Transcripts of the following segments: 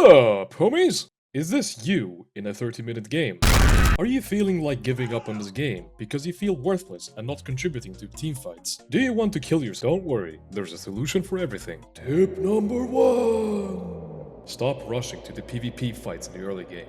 Sup, homies? Is this you in a 30-minute game? Are you feeling like giving up on this game because you feel worthless and not contributing to teamfights? Do you want to kill yourself? Don't worry, there's a solution for everything. Tip number 1. Stop rushing to the PvP fights in the early game.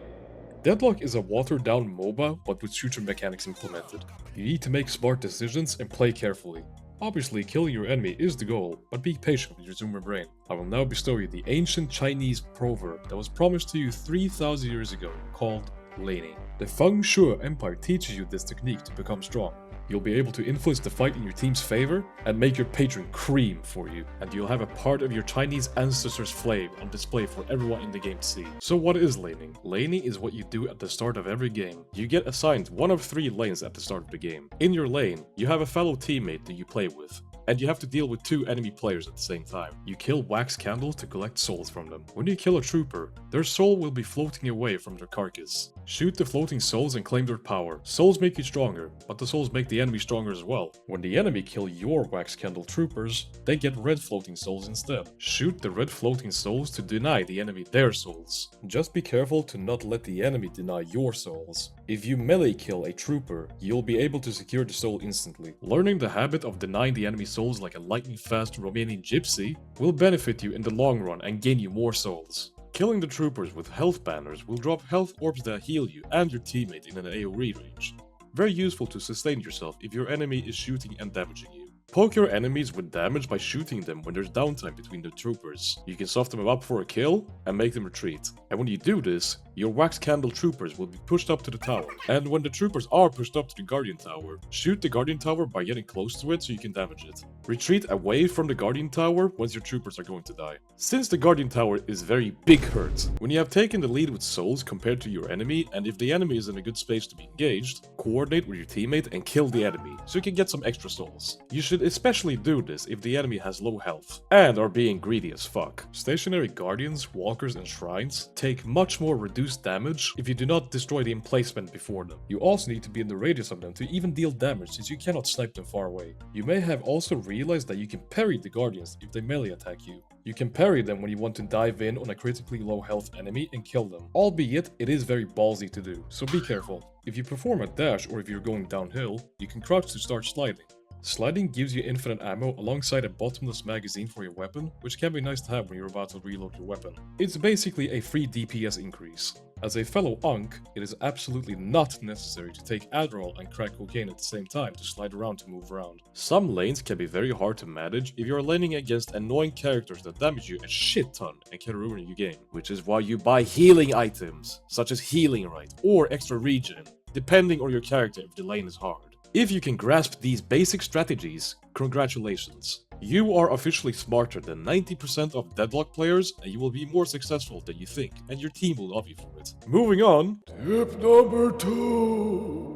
Deadlock is a watered-down MOBA, but with shooter mechanics implemented. You need to make smart decisions and play carefully. Obviously, killing your enemy is the goal, but be patient with your zoomer brain. I will now bestow you the ancient Chinese proverb that was promised to you 3,000 years ago, called laning. The Feng Shui Empire teaches you this technique to become strong. You'll be able to influence the fight in your team's favor and make your patron cream for you, and you'll have a part of your Chinese ancestors' flame on display for everyone in the game to see. So what is laning? Laning is what you do at the start of every game. You get assigned one of 3 lanes at the start of the game. In your lane, you have a fellow teammate that you play with, and you have to deal with 2 enemy players at the same time. You kill wax candles to collect souls from them. When you kill a trooper, their soul will be floating away from their carcass. Shoot the floating souls and claim their power. Souls make you stronger, but the souls make the enemy stronger as well. When the enemy kill your wax candle troopers, they get red floating souls instead. Shoot the red floating souls to deny the enemy their souls. Just be careful to not let the enemy deny your souls. If you melee kill a trooper, you'll be able to secure the soul instantly. Learning the habit of denying the enemy souls like a lightning-fast Romanian gypsy will benefit you in the long run and gain you more souls. Killing the troopers with health banners will drop health orbs that heal you and your teammate in an AoE range. Very useful to sustain yourself if your enemy is shooting and damaging you. Poke your enemies with damage by shooting them when there's downtime between the troopers. You can soften them up for a kill and make them retreat. And when you do this, your wax candle troopers will be pushed up to the tower. And when the troopers are pushed up to the guardian tower, shoot the guardian tower by getting close to it so you can damage it. Retreat away from the guardian tower once your troopers are going to die. Since the guardian tower is very big hurt, when you have taken the lead with souls compared to your enemy, and if the enemy is in a good space to be engaged, coordinate with your teammate and kill the enemy so you can get some extra souls. You should especially do this if the enemy has low health and are being greedy as fuck. Stationary guardians, walkers and shrines take much more reduced damage if you do not destroy the emplacement before them. You also need to be in the radius of them to even deal damage, since you cannot snipe them far away. You may have also realized that you can parry the guardians if they melee attack you. You can parry them when you want to dive in on a critically low health enemy and kill them, albeit it is very ballsy to do, so be careful. If you perform a dash or if you're going downhill, you can crouch to start sliding. Sliding gives you infinite ammo alongside a bottomless magazine for your weapon, which can be nice to have when you're about to reload your weapon. It's basically a free DPS increase. As a fellow Unk, it is absolutely not necessary to take Adderall and crack cocaine at the same time to slide around to move around. Some lanes can be very hard to manage if you're laning against annoying characters that damage you a shit ton and can ruin your game, which is why you buy healing items, such as Healing Right or Extra Regen, depending on your character if the lane is hard. If you can grasp these basic strategies, congratulations. You are officially smarter than 90% of Deadlock players, and you will be more successful than you think, and your team will love you for it. Moving on. Tip number 2.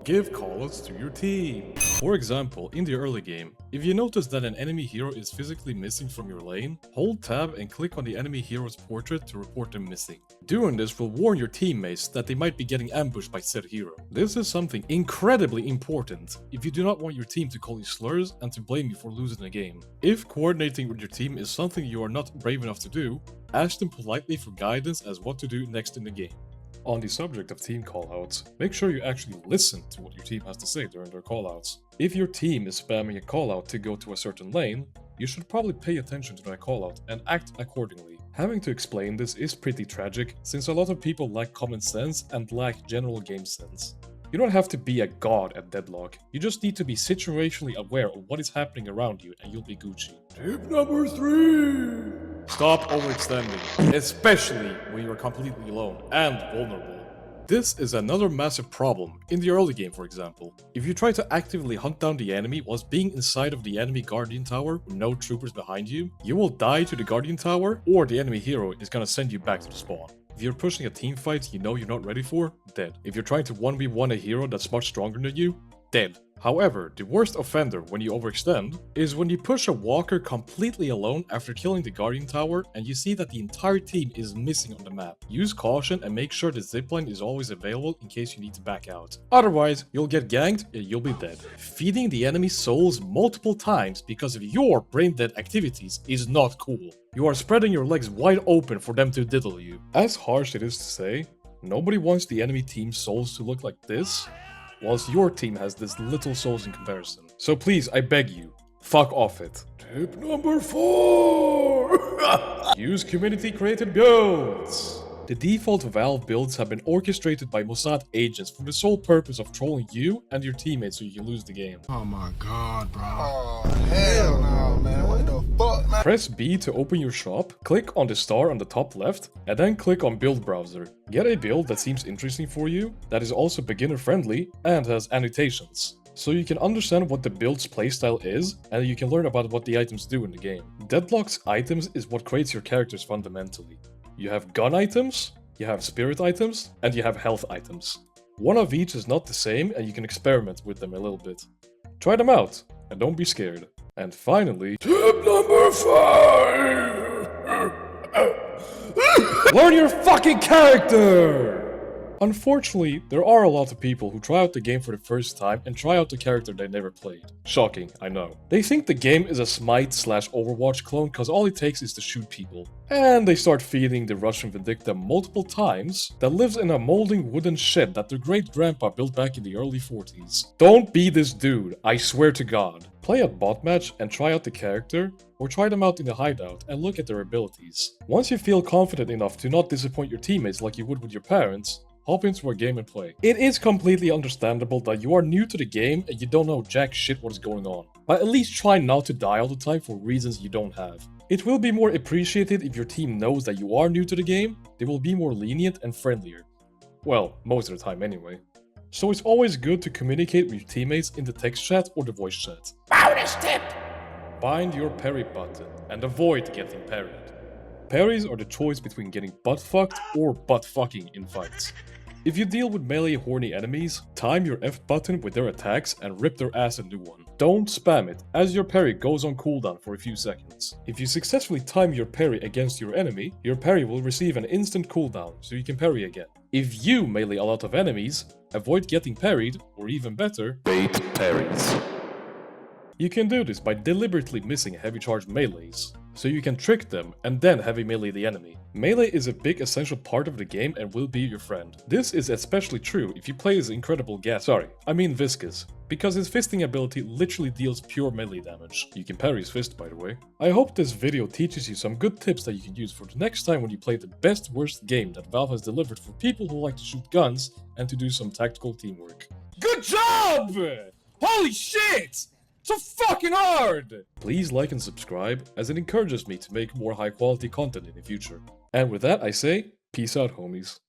Give callouts to your team. For example, in the early game, if you notice that an enemy hero is physically missing from your lane, hold tab and click on the enemy hero's portrait to report them missing. Doing this will warn your teammates that they might be getting ambushed by said hero. This is something incredibly important if you do not want your team to call you slurs and to blame you for losing a game. If coordinating with your team is something you are not brave enough to do, ask them politely for guidance as what to do next in the game. On the subject of team callouts, make sure you actually listen to what your team has to say during their callouts. If your team is spamming a callout to go to a certain lane, you should probably pay attention to that callout and act accordingly. Having to explain this is pretty tragic, since a lot of people lack common sense and lack general game sense. You don't have to be a god at Deadlock, you just need to be situationally aware of what is happening around you and you'll be Gucci. Tip number 3! Stop overextending, especially when you're completely alone and vulnerable. This is another massive problem in the early game, for example. If you try to actively hunt down the enemy whilst being inside of the enemy guardian tower with no troopers behind you, you will die to the guardian tower, or the enemy hero is gonna send you back to the spawn. If you're pushing a team fight you know you're not ready for, dead. If you're trying to 1v1 a hero that's much stronger than you, dead. However, the worst offender when you overextend is when you push a walker completely alone after killing the Guardian Tower and you see that the entire team is missing on the map. Use caution and make sure the zipline is always available in case you need to back out. Otherwise, you'll get ganked and you'll be dead. Feeding the enemy souls multiple times because of your brain-dead activities is not cool. You are spreading your legs wide open for them to diddle you. As harsh it is to say, nobody wants the enemy team's souls to look like this, whilst your team has this little souls in comparison. So please, I beg you, fuck off it. Tip number 4! Use community-created builds! The default Valve builds have been orchestrated by Mossad agents for the sole purpose of trolling you and your teammates so you can lose the game. Oh my god, bro. Oh, hell no, man. What the fuck, man? Press B to open your shop, click on the star on the top left, and then click on Build Browser. Get a build that seems interesting for you, that is also beginner-friendly, and has annotations. So you can understand what the build's playstyle is, and you can learn about what the items do in the game. Deadlock's items is what creates your characters fundamentally. You have gun items, you have spirit items, and you have health items. One of each is not the same, and you can experiment with them a little bit. Try them out, and don't be scared. And finally, tip number 5! Learn your fucking character! Unfortunately, there are a lot of people who try out the game for the first time and try out the character they never played. Shocking, I know. They think the game is a Smite/Overwatch clone cause all it takes is to shoot people. And they start feeding the Russian Vindicta multiple times that lives in a molding wooden shed that their great-grandpa built back in the early 40s. Don't be this dude, I swear to God. Play a bot match and try out the character, or try them out in the hideout and look at their abilities. Once you feel confident enough to not disappoint your teammates like you would with your parents, hop into a game and play. It is completely understandable that you are new to the game and you don't know jack shit what is going on, but at least try not to die all the time for reasons you don't have. It will be more appreciated if your team knows that you are new to the game, they will be more lenient and friendlier. Well, most of the time anyway. So it's always good to communicate with your teammates in the text chat or the voice chat. Bonus tip! Bind your parry button and avoid getting parried. Parries are the choice between getting butt-fucked or butt-fucking in fights. If you deal with melee horny enemies, time your F button with their attacks and rip their ass a new one. Don't spam it, as your parry goes on cooldown for a few seconds. If you successfully time your parry against your enemy, your parry will receive an instant cooldown, so you can parry again. If you melee a lot of enemies, avoid getting parried, or even better, bait parries. You can do this by deliberately missing heavy charge melees, so you can trick them and then heavy melee the enemy. Melee is a big essential part of the game and will be your friend. This is especially true if you play as Incredible Viscous, because his fisting ability literally deals pure melee damage. You can parry his fist, by the way. I hope this video teaches you some good tips that you can use for the next time when you play the best worst game that Valve has delivered for people who like to shoot guns and to do some tactical teamwork. Good job! Holy shit! So fucking hard! Please like and subscribe, as it encourages me to make more high quality content in the future. And with that I say, peace out homies.